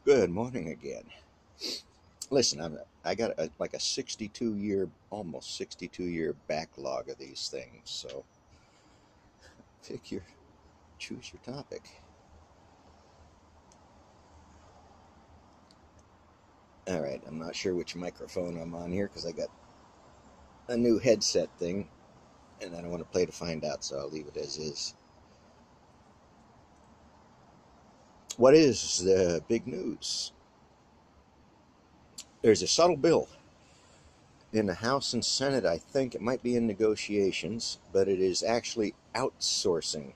Good morning again. Listen, I got like a almost 62 year backlog of these things. So pick your, choose your topic. All right, I'm not sure which microphone I'm on here because I got a new headset thing, and I don't want to play to find out, so I'll leave it as is. What is the big news? There's a subtle bill in the House and Senate. I think it might be in negotiations, but it is actually outsourcing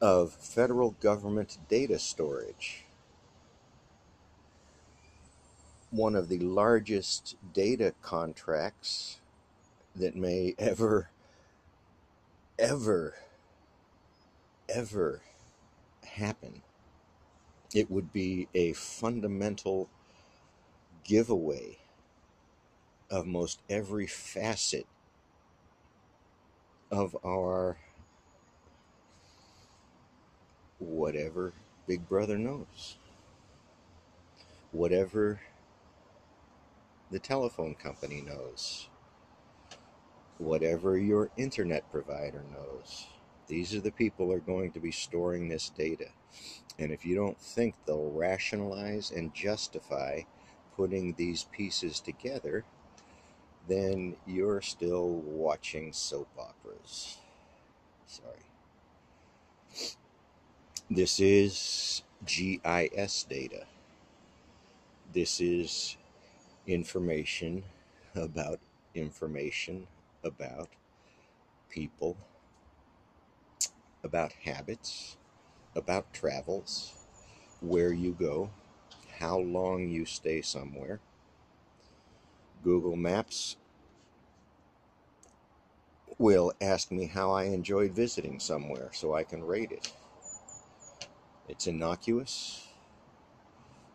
of federal government data storage. One of the largest data contracts that may ever, ever happen. It would be a fundamental giveaway of most every facet of our whatever Big Brother knows, whatever the telephone company knows, whatever your internet provider knows. These are the people who are going to be storing this data. And if you don't think they'll rationalize and justify putting these pieces together, then you're still watching soap operas. Sorry. This is GIS data. This is information about information about people, about habits, about travels, where you go, how long you stay somewhere. Google Maps will ask me how I enjoyed visiting somewhere so I can rate it. It's innocuous,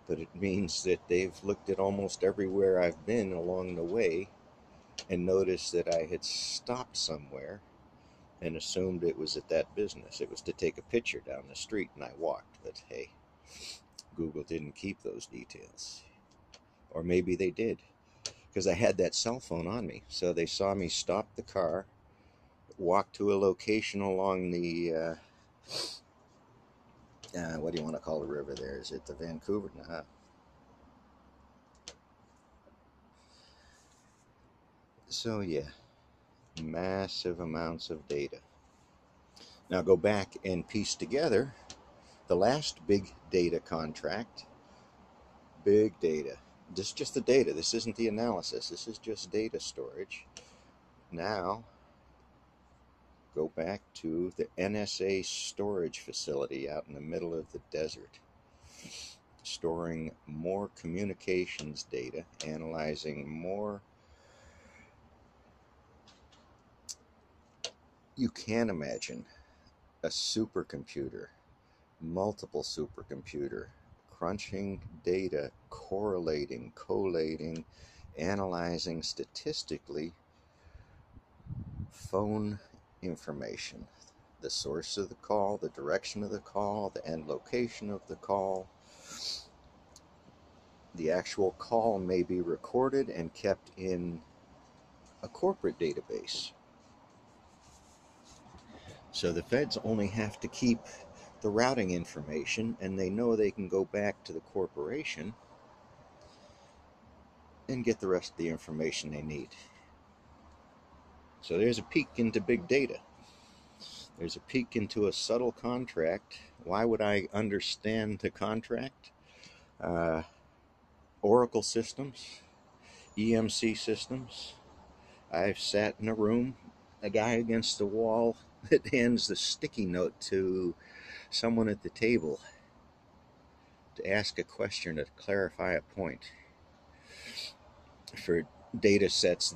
but it means that they've looked at almost everywhere I've been along the way and noticed that I had stopped somewhere and assumed it was at that business. It was to take a picture down the street and I walked, but hey, Google didn't keep those details. Or maybe they did, because I had that cell phone on me. So they saw me stop the car, walk to a location along the what do you want to call the river there? Is it the Vancouver? Nah. So yeah, massive amounts of data. Now go back and piece together the last big data contract. Big data. This is just the data. This isn't the analysis. This is just data storage. Now go back to the NSA storage facility out in the middle of the desert, storing more communications data, analyzing more. You can imagine a supercomputer, multiple supercomputer, crunching data, correlating, collating, analyzing statistically phone information, the source of the call, the direction of the call, the end location of the call. The actual call may be recorded and kept in a corporate database. So the feds only have to keep the routing information, and they know they can go back to the corporation and get the rest of the information they need. So there's a peek into big data. There's a peek into a subtle contract. Why would I understand the contract? Oracle systems, EMC systems. I've sat in a room, a guy against the wall that hands the sticky note to someone at the table to ask a question to clarify a point. For data sets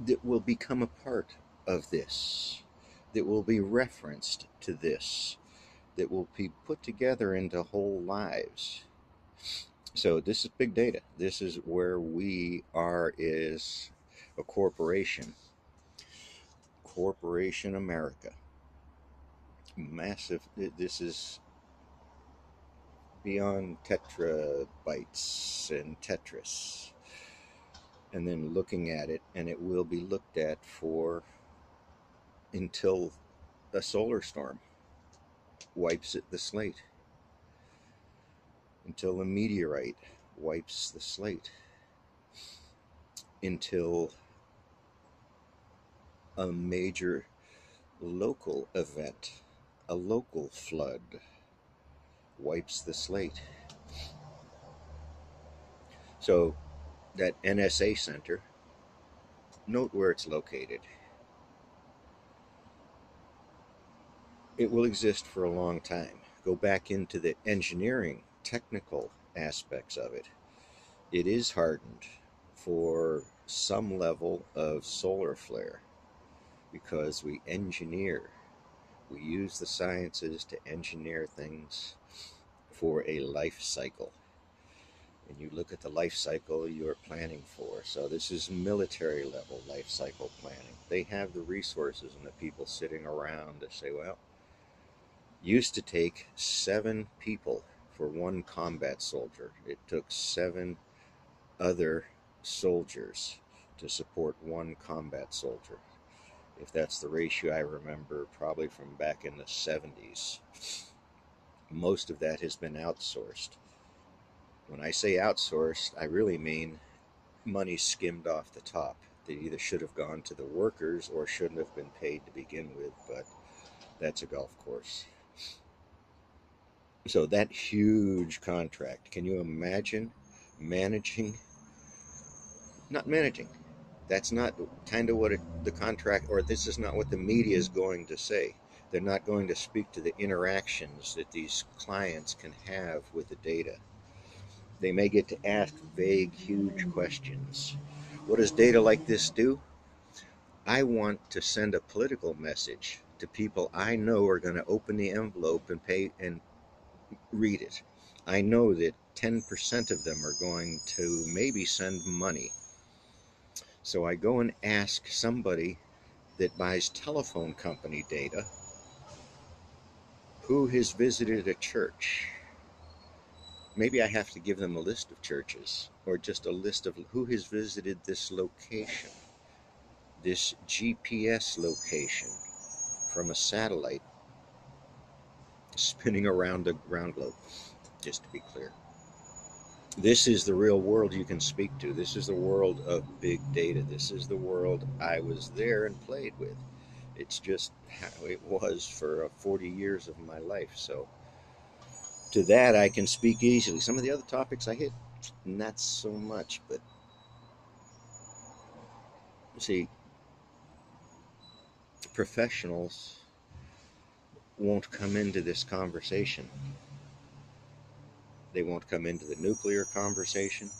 that will become a part of this, that will be referenced to this, that will be put together into whole lives. So this is big data. This is where we are is a corporation. Corporation America. Massive. This is beyond tetrabytes and Tetris, and then looking at it, and it will be looked at for until a solar storm wipes it the slate, until a meteorite wipes the slate, until a major local event, a local flood, wipes the slate. So that NSA center, note where it's located. It will exist for a long time. Go back into the engineering, technical aspects of it. It is hardened for some level of solar flare because we engineer. We use the sciences to engineer things for a life cycle. And you look at the life cycle you're planning for. So this is military level life cycle planning. They have the resources and the people sitting around to say, well, used to take 7 people for one combat soldier. It took 7 other soldiers to support one combat soldier. If that's the ratio I remember, probably from back in the 70s. Most of that has been outsourced. When I say outsourced, I really mean money skimmed off the top. They either should have gone to the workers or shouldn't have been paid to begin with, but that's a golf course. So that huge contract, can you imagine managing? Not managing. That's not kind of what the contract, or this is not what the media is going to say. They're not going to speak to the interactions that these clients can have with the data. They may get to ask vague, huge questions. What does data like this do? I want to send a political message to people I know are going to open the envelope and pay and read it. I know that 10% of them are going to maybe send money. So I go and ask somebody that buys telephone company data who has visited a church. Maybe I have to give them a list of churches or just a list of who has visited this location, this GPS location from a satellite spinning around the ground globe, just to be clear. This is the real world you can speak to. This is the world of big data. This is the world I was there and played with. It's just how it was for 40 years of my life. So to that I can speak easily. Some of the other topics I hit, not so much. But see, professionals won't come into this conversation. They won't come into the nuclear conversation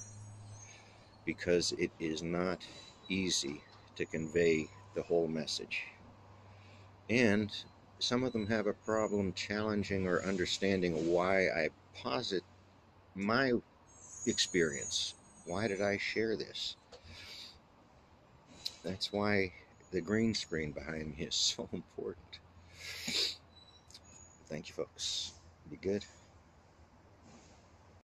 because it is not easy to convey the whole message. And some of them have a problem challenging or understanding why I posit my experience. Why did I share this? That's why the green screen behind me is so important. Thank you, folks. Be good.